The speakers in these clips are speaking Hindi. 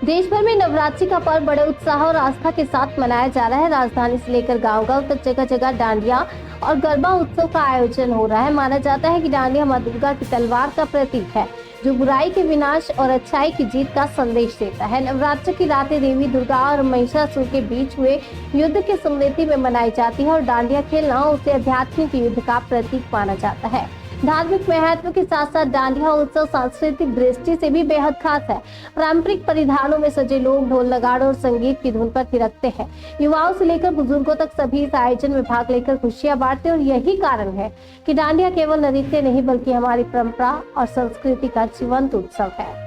देश भर में नवरात्रि का पर्व बड़े उत्साह और आस्था के साथ मनाया जा रहा है। राजधानी से लेकर गांव-गांव तक जगह जगह डांडिया और गरबा उत्सव का आयोजन हो रहा है। माना जाता है कि डांडिया मां दुर्गा की तलवार का प्रतीक है, जो बुराई के विनाश और अच्छाई की जीत का संदेश देता है। नवरात्र की रातें देवी दुर्गा और महिषासुर के बीच हुए युद्ध की स्मृति में मनाई जाती है और डांडिया खेलना उसे आध्यात्मिक युद्ध का प्रतीक माना जाता है। धार्मिक महत्व के साथ साथ डांडिया उत्सव सांस्कृतिक दृष्टि से भी बेहद खास है। पारंपरिक परिधानों में सजे लोग ढोल नगाड़ों और संगीत की धुन पर थिरकते हैं। युवाओं से लेकर बुजुर्गों तक सभी इस आयोजन में भाग लेकर खुशियां बांटते हैं और यही कारण है कि डांडिया केवल नृत्य नहीं बल्कि हमारी परंपरा और संस्कृति का जीवंत उत्सव है।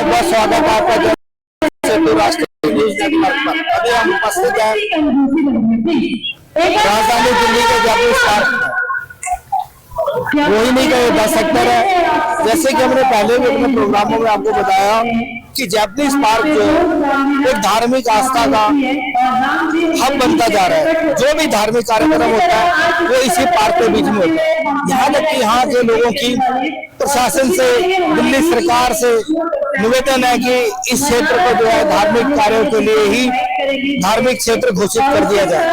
बहुत स्वागत है आपका सेतु राष्ट्रीय न्यूज नेटवर्क पर। अभी हम उपस्थित हैं राजधानी दिल्ली के जागरूक पार्क में। रोहिणी का ये 10 सेक्टर है। जैसे कि हमने पहले भी अपने प्रोग्रामों में आपको बताया कि जापानीज पार्क जो एक धार्मिक आस्था का हब बनता जा रहा है। जो भी धार्मिक कार्यक्रम होता है वो इसी पार्क के बीच में होता है। यहाँ तक कि यहाँ के लोगों की प्रशासन से, दिल्ली सरकार से निवेदन है कि इस क्षेत्र को जो है धार्मिक कार्यों के लिए ही धार्मिक क्षेत्र घोषित कर दिया जाए।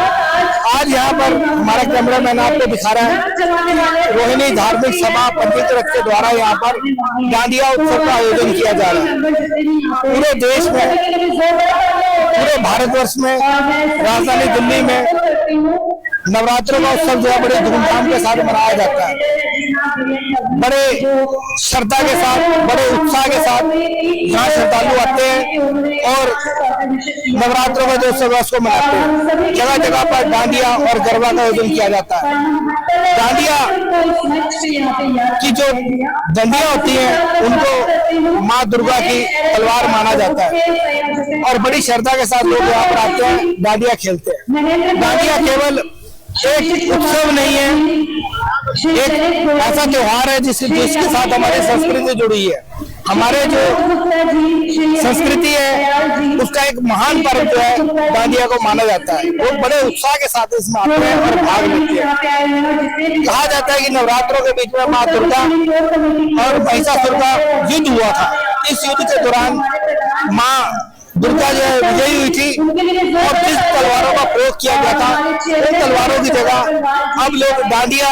आज यहाँ पर हमारा कैमरामैन आपको दिखा रहा है रोहिणी धार्मिक सभा पंडित रथ के द्वारा यहाँ पर डांडिया उत्सव का आयोजन किया जा रहा है। पूरे देश में, पूरे भारतवर्ष में, राजधानी दिल्ली में नवरात्रों का उत्सव जो है बड़े धूमधाम के साथ मनाया जाता है। बड़े श्रद्धा के साथ, बड़े उत्साह के साथ यहाँ श्रद्धालु आते हैं और नवरात्रों का जो उत्सव है उसको मनाते हैं। जगह जगह पर डांडिया और गरबा का आयोजन किया जाता है। डांडिया की जो डंडियां होती हैं उनको माँ दुर्गा की तलवार माना जाता है और बड़ी श्रद्धा के साथ लोग यहाँ पर आते हैं, डांडिया खेलते हैं। डांडिया केवल एक उत्सव नहीं है, एक ऐसा त्योहार है जिसके साथ हमारी संस्कृति जुड़ी है। हमारे जो संस्कृति है उसका एक महान पर्व जो है डांडिया को माना जाता है। लोग बड़े उत्साह के साथ इसमें आते हैं और भाग लेते हैं। कहा जाता है कि नवरात्रों के बीच में माँ दुर्गा और महिषासुर का युद्ध हुआ था। इस युद्ध के दौरान माँ दुर्गा जो है विजयी हुई थी और जिस तलवारों का प्रयोग किया गया था उन तलवारों की जगह अब लोग डांडिया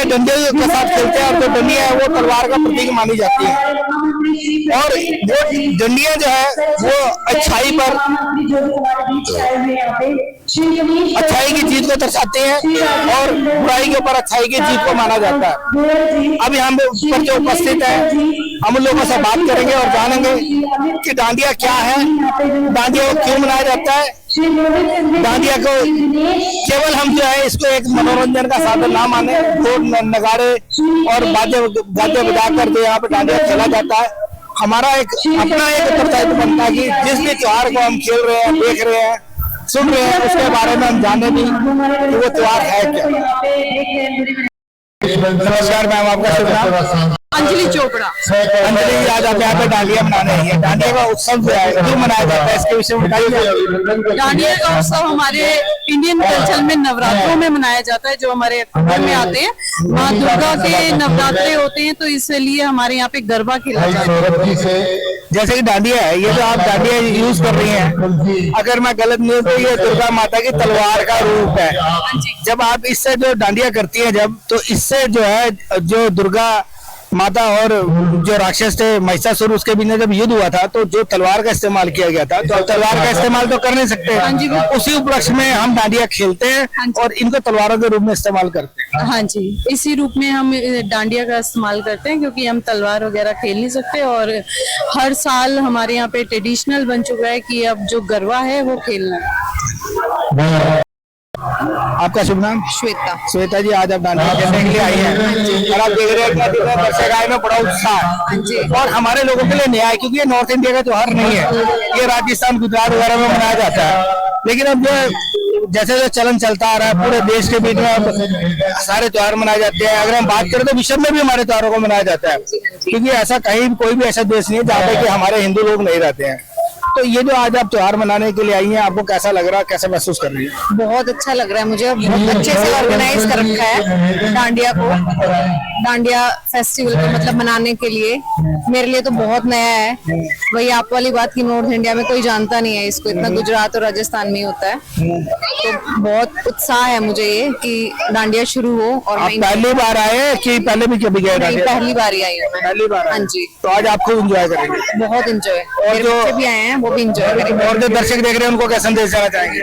डंडे के साथ खेलते हैं और जो डंडिया है वो तलवार का प्रतीक मानी जाती है। और वो डंडिया जो है वो अच्छाई पर अच्छाई की जीत को दर्शाते हैं और बुराई के ऊपर अच्छाई की जीत को माना जाता है। अब यहाँ पर जो उपस्थित है हम उन लोगों से बात करेंगे और जानेंगे कि डांडिया क्या है, डांडिया को क्यों मनाया जाता है। डांडिया को केवल हम जो है इसको एक मनोरंजन का साधन ना माने, ढोल नगाड़े और बाजे बजा कर जो यहाँ पे डांडिया खेला जाता है। हमारा एक अपना एक उत्तरदायित्व बनता है कि जिस भी त्योहार को हम खेल रहे हैं, देख रहे हैं, सुन रहे हैं, उसके बारे में हम जाने भी कि वो त्योहार है क्या। नमस्कार मैम, आपका शुभ नाम? अंजलि चोपड़ा। अंजलि जी, आज आप यहाँ पे डांडिया मनाने आई हैं। डांडिया का उत्सव जो है क्यों मनाया जाता है, इसके विषय में बताइए। डांडिया का उत्सव हमारे इंडियन कल्चर में नवरात्रों में मनाया जाता है, जो हमारे अक्टूबर में आते हैं। माँ दुर्गा के नवरात्रे होते हैं, तो इसलिए हमारे यहाँ पे गरबा खेला जाता है। जैसे कि डांडिया है, ये जो आप डांडिया यूज कर रही हैं, अगर मैं गलत नहीं हूँ तो ये दुर्गा माता की तलवार का रूप है। जब आप इससे जो डांडिया करती हैं जब, तो इससे जो है जो दुर्गा माता और जो राक्षस थे महिषासुर, उसके बीच में जब युद्ध हुआ था तो जो तलवार का इस्तेमाल किया गया था, तो अब तलवार का इस्तेमाल तो कर नहीं सकते, उसी उपलक्ष्य में हम डांडिया खेलते हैं और इनको तलवारों के रूप में इस्तेमाल करते हैं। हाँ जी, इसी रूप में हम डांडिया का इस्तेमाल करते हैं, क्योंकि हम तलवार वगैरह खेल नहीं सकते। और हर साल हमारे यहाँ पे ट्रेडिशनल बन चुका है कि अब जो गरबा है वो खेलना है। आपका शुभ नाम? श्वेता। श्वेता जी, आज आप डांडिया खेलने के लिए आई हैं और आप देख रहे हैं कि दर्शक आए में बड़ा उत्साह और हमारे लोगों के लिए नया है, क्योंकि ये नॉर्थ इंडिया का त्योहार नहीं है, ये राजस्थान गुजरात वगैरह में मनाया जाता है। लेकिन अब जो जैसे जो चलन चलता आ रहा है पूरे देश के बीच में, अब सारे त्योहार मनाए जाते हैं। अगर हम बात करें तो विश्व में भी हमारे त्योहारों को मनाया जाता है, क्योंकि ऐसा कहीं कोई भी ऐसा देश नहीं है जहाँ पे कि हमारे हिंदू लोग नहीं रहते हैं। तो ये जो आज आप त्योहार मनाने के लिए आई हैं, आपको कैसा लग रहा है, कैसा महसूस कर रही है? बहुत अच्छा लग रहा है मुझे, बहुत अच्छे से ऑर्गेनाइज कर रखा है डांडिया को, डांडिया फेस्टिवल को मतलब मनाने के लिए। मेरे लिए तो बहुत नया है, वही आप वाली बात की नॉर्थ इंडिया में कोई जानता नहीं है इसको, इतना गुजरात और राजस्थान में होता है। तो बहुत उत्साह है मुझे ये कि डांडिया शुरू हो। और आप पहली बार आए कि पहले भी कभी गए? पहली बार ही आई हूँ मैं। पहली बार? हाँ जी। तो आज आप खूब एंजॉय करेंगे? बहुत एंजॉय, और जो भी आए हैं वो भी एंजॉय करेंगे। और जो दर्शक देख रहे हैं उनको क्या संदेश देना चाहेंगे?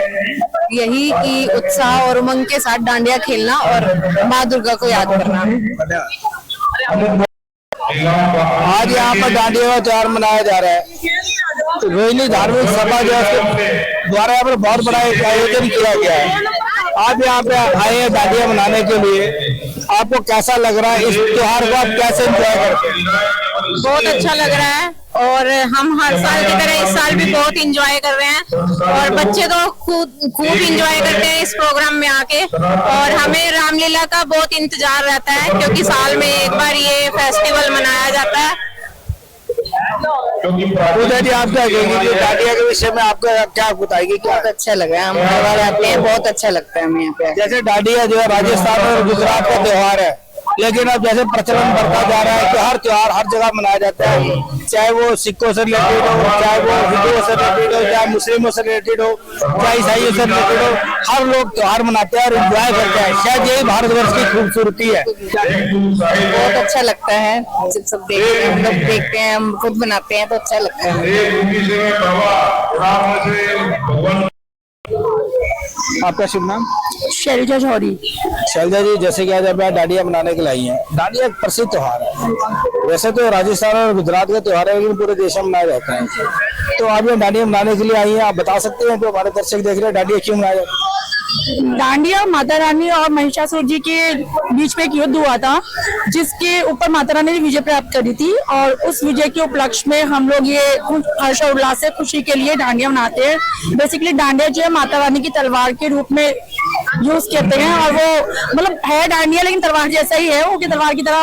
यही कि उत्साह और उमंग के साथ डांडिया खेलना और माँ दुर्गा को याद करना। आज यहाँ पर डांडिया का त्योहार मनाया जा रहा है, तो रोहिणी धार्मिक सभा जो है द्वारा यहाँ पर बहुत बड़ा एक आयोजन किया गया है। आप यहाँ पे आए हैं डांडिया मनाने के लिए, आपको कैसा लग रहा है? इस त्योहार को आप कैसे एंजॉय करते हैं? बहुत अच्छा लग रहा है और हम हर साल की तरह इस साल भी बहुत इंजॉय कर रहे हैं और बच्चे तो खूब इंजॉय करते हैं इस प्रोग्राम में आके। और हमें रामलीला का बहुत इंतजार रहता है, क्योंकि साल में एक बार ये फेस्टिवल मनाया जाता है। पूजा जी, आप क्या कहेंगे डांडिया के विषय में? आपको क्या बताएगी? बहुत अच्छा लगा है, हम हर बार आते हैं, बहुत अच्छा लगता है हमें यहाँ पे। जैसे डांडिया जो है राजस्थान और गुजरात का त्योहार है, लेकिन अब जैसे प्रचलन बढ़ता जा रहा है कि हर त्योहार हर जगह मनाया जाता है, चाहे वो सिखों से रिलेटेड हो, चाहे वो हिंदुओं से रिलेटेड हो, चाहे मुस्लिमों से रिलेटेड हो, चाहे ईसाइयों से रिलेटेड हो, हर लोग त्योहार मनाते हैं और एंजॉय करते हैं। शायद यही भारतवर्ष की खूबसूरती है। बहुत अच्छा लगता है जब सब देखते हैं, हम लोग देखते हैं, हम खुद बनाते हैं तो अच्छा लगता है। आपका शुभ नाम? शैलजा जौहरी। शैलजा जी, जैसे कि आज आप डांडिया मनाने के लिए आई हैं, डांडिया एक प्रसिद्ध त्योहार है। वैसे तो राजस्थान और गुजरात का त्योहार है, लेकिन पूरे देश में मनाया जाता है। तो आप ये डांडिया मनाने के लिए आई हैं, आप बता सकते हैं जो हमारे दर्शक देख रहे हैं डांडिया क्यों मनाया जाता है? डांडिया माता रानी और महिषासुर जी के बीच में एक युद्ध हुआ था, जिसके ऊपर माता रानी ने विजय प्राप्त करी थी। और उस विजय के उपलक्ष्य में हम लोग ये हर्ष और उल्लास से खुशी के लिए डांडिया मनाते हैं। बेसिकली डांडिया जो है माता रानी की तलवार के रूप में यूज करते हैं, और वो मतलब है डांडिया लेकिन तलवार जैसा ही है, वो की तलवार की तरह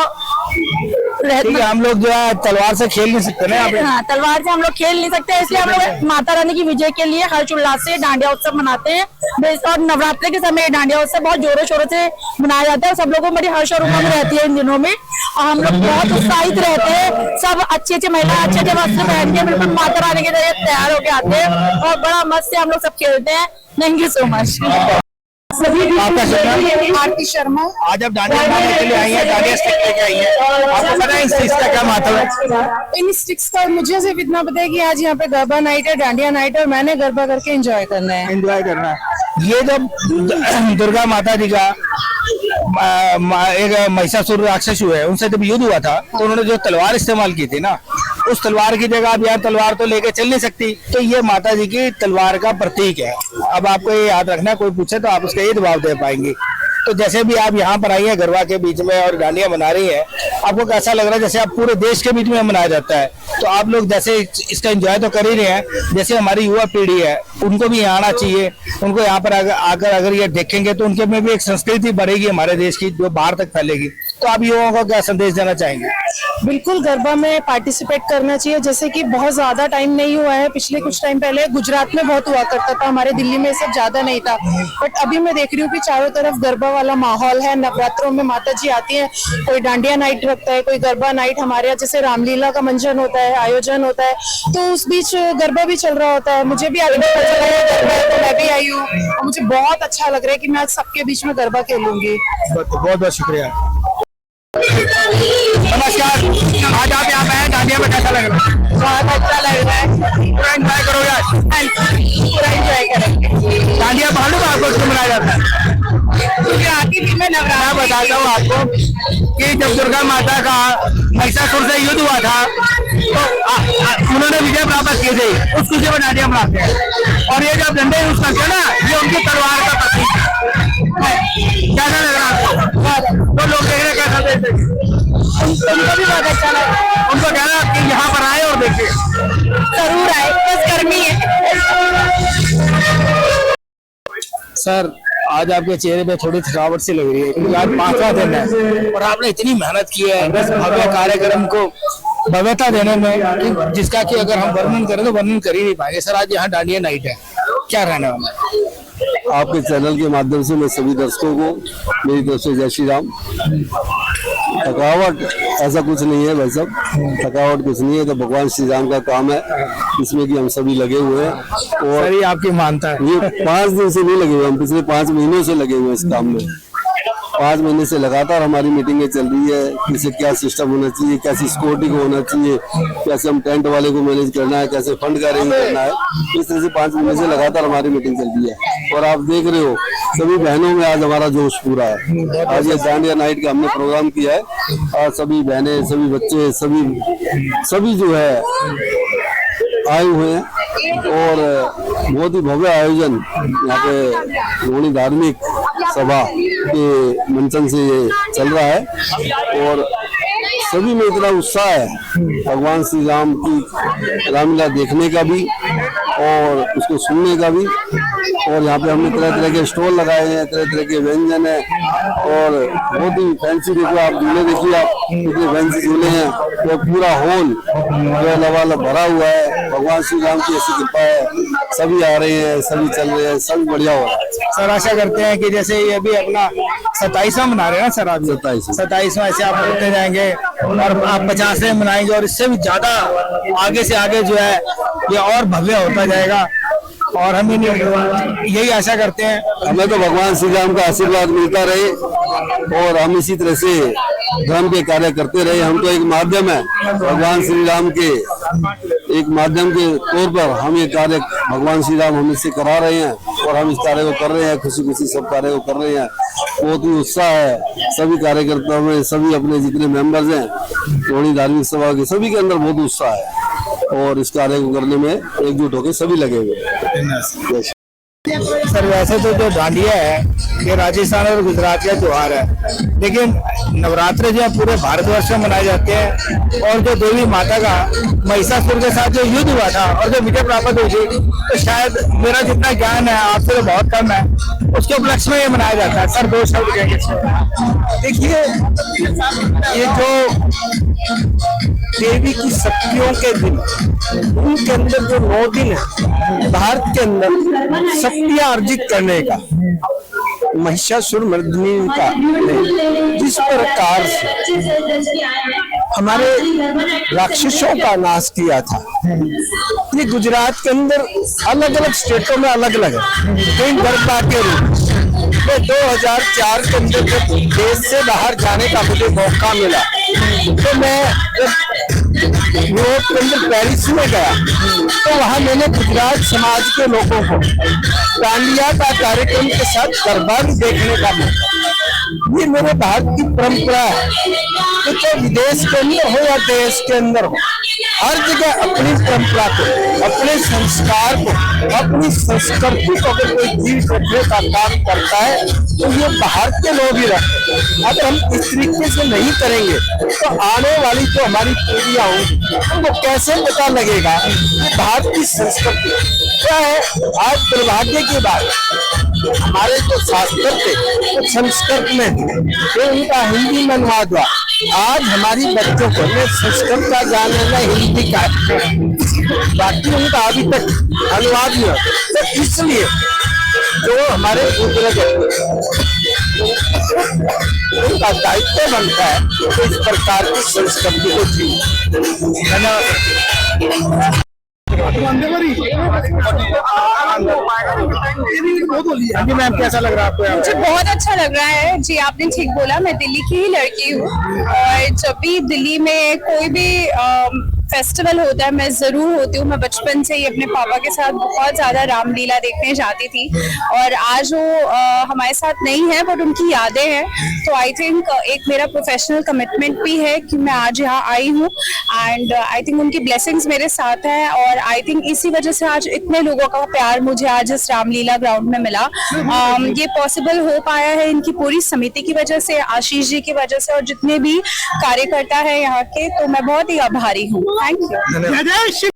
हम लोग जो है तलवार से खेल नहीं सकते ना। हाँ, तलवार से हम लोग खेल नहीं सकते, इसलिए हम लोग माता रानी की विजय के लिए हर्ष उल्लास से डांडिया उत्सव मनाते हैं। और नवरात्रि के समय डांडिया उत्सव बहुत जोरों शोरों से मनाया जाता है, सब लोगों को बड़ी हर्ष और उमंग रहती है इन दिनों में, और हम लोग बहुत उत्साहित रहते हैं। सब अच्छे अच्छे महिला अच्छे अच्छे वस्त्र पहन के बिल्कुल माता रानी के जरिए तैयार होके आते हैं और बड़ा मस्त से हम लोग सब खेलते हैं। Thank you so much. Aarti Sharma. आज आप डांडिया मनाने के लिए आई हैं, डांडिया स्टिक लेके आई हैं, आपको पता है इस चीज का क्या महत्व है? इन स्टिक्स का मुझे सिर्फ इतना पता है कि आज यहाँ पे गरबा नाइट है, डांडिया नाइट है, और मैंने गरबा करके एंजॉय करना है। एंजॉय करना है। ये जब दुर्गा माता जी का एक महिषासुर राक्षस हुए, उनसे जब युद्ध हुआ था तो उन्होंने जो तलवार इस्तेमाल की थी ना, उस तलवार की जगह अब यार तलवार तो लेके चल नहीं सकती, तो ये माता जी की तलवार का प्रतीक है। अब आपको ये याद रखना, कोई पूछे तो आप उसका ये जवाब दे पाएंगे। तो जैसे भी आप यहाँ पर आई हैं गरबा के बीच में और डांडिया मना रही हैं, आपको कैसा लग रहा है? जैसे आप पूरे देश के बीच में मनाया जाता है, तो आप लोग जैसे इसका एंजॉय तो कर ही रहे हैं, जैसे हमारी युवा पीढ़ी है उनको भी यहाँ आना चाहिए। उनको यहाँ पर आकर अगर ये देखेंगे तो उनके में भी एक संस्कृति बढ़ेगी हमारे देश की, जो बाहर तक फैलेगी। तो आप युवाओं को क्या संदेश देना चाहेंगे? बिल्कुल गरबा में पार्टिसिपेट करना चाहिए। जैसे कि बहुत ज्यादा टाइम नहीं हुआ है, पिछले कुछ टाइम पहले गुजरात में बहुत हुआ करता था, हमारे दिल्ली में सब ज्यादा नहीं था, बट अभी मैं देख रही हूँ कि चारों तरफ गरबा वाला माहौल है। नवरात्रों में माता जी आती हैं, कोई डांडिया नाइट रखता है, कोई गरबा नाइट, हमारे यहाँ जैसे रामलीला का मंचन होता है, आयोजन होता है, तो उस बीच गरबा भी चल रहा होता है। मुझे भी आज पता चला है गरबा है, तो मैं भी आई हूँ और मुझे बहुत अच्छा लग रहा है कि मैं आज सबके बीच में गरबा खेलूंगी। बहुत बहुत शुक्रिया। नमस्कार, आज आप यहाँ पे हैं, डांडिया में कैसा लग रहा है? बहुत अच्छा लग रहा है, पूरा एंजॉय करोगे आज? पूरा एंजॉय करेंगे। डांडिया मालूम है आपको क्यों मनाया जाता है? गुजराती भी मैं मैं नवरात्र बताता हूँ आपको कि जब दुर्गा माता का महिषासुर से युद्ध हुआ था तो उन्होंने विजय प्राप्त की थी, उस खुशी में डांडिया मनाते हैं। और ये जब डंडे यूज करते हैं ना, ये उनकी तलवार का प्रतीक है। कैसा लग रहा है आपको? तो लोग देख रहे कैसा देखते हैं? उनको भी बहुत अच्छा लगा। उनको कहना कि यहाँ पर आए और देखिए। जरूर आए, बस गर्मी है। सर, आज आपके चेहरे पे थोड़ी थकावट सी लग रही है क्योंकि आज 5वां दिन है और आपने इतनी मेहनत की है इस भव्य कार्यक्रम को भव्यता देने में कि जिसका कि अगर हम वर्णन करें तो वर्णन कर ही नहीं पाएंगे। सर, आज यहाँ डांडिया नाइट है, क्या रहने वाला है? आपके चैनल के माध्यम से मैं सभी दर्शकों को मेरी तरफ से जय श्री राम। थकावट ऐसा कुछ नहीं है भाई साहब, थकावट कुछ नहीं है, तो भगवान श्री राम का काम है, इसमें कि हम सभी लगे हुए हैं। और सर, ये आपकी मानता है? ये 5 दिन से नहीं लगे हुए, हम पिछले 5 महीनों से लगे हुए हैं इस काम में। 5 महीने से लगातार हमारी मीटिंगें चल रही है, किसे क्या सिस्टम होना चाहिए, कैसी सिक्योरिटी को होना चाहिए, कैसे हम टेंट वाले को मैनेज करना है, कैसे फंड का अरेंज करना है। इस तरह से 5 महीने से लगातार हमारी मीटिंग चल रही है और आप देख रहे हो सभी बहनों में आज हमारा जोश पूरा है। आज ये डांडिया नाइट का हमने प्रोग्राम किया है और सभी बहनें, सभी बच्चे, सभी जो है आए हुए हैं और बहुत ही भव्य आयोजन यहाँ पे रोहिणी धार्मिक सभा के मंचन से ये चल रहा है और सभी में इतना उत्साह है भगवान श्री राम की रामलीला देखने का भी और उसको सुनने का भी। और यहाँ पे हमने तरह तरह के स्टॉल लगाए हैं, तरह तरह के व्यंजन है और बहुत ही फैंसी, देखो आप झूले देखिए, आप कितने फैंसी झूले हैं। तो पूरा हॉल जो लबालब भरा हुआ है, भगवान श्री राम की ऐसी कृपा है, सभी आ रहे हैं, सभी चल रहे हैं, सभी बढ़िया हो रहा है। सर, आशा करते हैं कि जैसे ये भी अपना 27वां मना रहे हैं ना सर, आप 27वां ऐसे आप करते जाएंगे और आप 50वें मनाएंगे और इससे भी ज्यादा आगे से आगे जो है ये और भव्य होता जाएगा और हम यही आशा करते हैं। हमें तो भगवान श्री राम का आशीर्वाद मिलता रहे और हम इसी तरह से धर्म के कार्य करते रहे। हम तो एक माध्यम है, भगवान श्री राम के एक माध्यम के तौर पर हम ये कार्य भगवान श्री राम हमें से करा रहे हैं और हम इस कार्य को कर रहे हैं, खुशी खुशी सब कार्य को कर रहे हैं। बहुत ही उत्साह है सभी कार्यकर्ताओं में, सभी अपने जितने मेंबर्स हैं रोहिणी धार्मिक सभा के, सभी के अंदर बहुत उत्साह है और इस कार्य को करने में एकजुट होकर सभी लगे हुए हैं। सर, वैसे तो जो डांडिया है ये राजस्थान और गुजरात का त्योहार है, लेकिन नवरात्र जो है पूरे भारतवर्ष में मनाए जाते हैं और जो देवी माता का महिषासुर के साथ जो युद्ध हुआ था और जो विजय प्राप्त हुई थी, तो शायद मेरा जितना ज्ञान है आपसे तो बहुत कम है, उसके उपलक्ष्य में ये मनाया जाता है। सर, 2 शब्द कहेंगे। देखिए, ये जो देवी की शक्तियों के दिन, उनके अंदर जो 9 दिन है भारत के अंदर शक्तियां अर्जित करने का, महिषासुर मर्दिनी का जिस प्रकार से हमारे राक्षसों का नाश किया था, ये गुजरात के अंदर अलग अलग स्टेटों में अलग अलग है। लेकिन गरबा के रूप में 2004 के अंदर जब देश से बाहर जाने का मुझे मौका मिला तो मैं यूरोप के अंदर पेरिस में गया तो वहां मैंने गुजरात समाज के लोगों को डांडिया का कार्यक्रम के साथ गरबा भी देखने का मौका। ये मेरे भारत की परंपरा है कि तो विदेश के अंदर हो या देश के अंदर हो, हर जगह अपनी परंपरा को, अपने संस्कार को, अपनी संस्कृति को अगर कोई जीव रखने का काम करता है तो ये बाहर के लोग ही रखते हैं। अगर हम इस तरीके से नहीं करेंगे तो आने वाली जो हमारी पीढ़ियां होंगी उनको कैसे पता लगेगा कि भारत की संस्कृति क्या है। आज दुर्भाग्य की बात हमारे जो शास्त्र थे वो संस्कृत में थे, तो उनका हिंदी में अनुवाद हुआ। आज हमारी बच्चों को न संस्कृत का ज्ञान है न हिंदी का, बाकी उनका अभी तक अनुवाद नहीं हुआ। तो इसलिए जो हमारे बुजुर्ग उनका दायित्व बनता है तो इस प्रकार की संस्कृति को जी। धन्यवाद। हाँ जी मैम, कैसा लग रहा है आपको? मुझे बहुत अच्छा लग रहा है जी, आपने ठीक बोला। मैं दिल्ली की ही लड़की हूँ और जब भी दिल्ली में कोई भी फेस्टिवल होता है मैं जरूर होती हूँ। मैं बचपन से ही अपने पापा के साथ बहुत ज्यादा रामलीला देखने जाती थी और आज वो हमारे साथ नहीं है बट उनकी यादें हैं। तो आई थिंक एक मेरा प्रोफेशनल कमिटमेंट भी है कि मैं आज यहाँ आई हूँ एंड आई थिंक उनकी ब्लेसिंग्स मेरे साथ है और आई थिंक इसी वजह से आज इतने लोगों का प्यार मुझे आज इस रामलीला ग्राउंड में मिला। ये पॉसिबल हो पाया है इनकी पूरी समिति की वजह से, आशीष जी की वजह से और जितने भी कार्यकर्ता है यहाँ के, तो मैं बहुत ही आभारी हूँ। Thank you.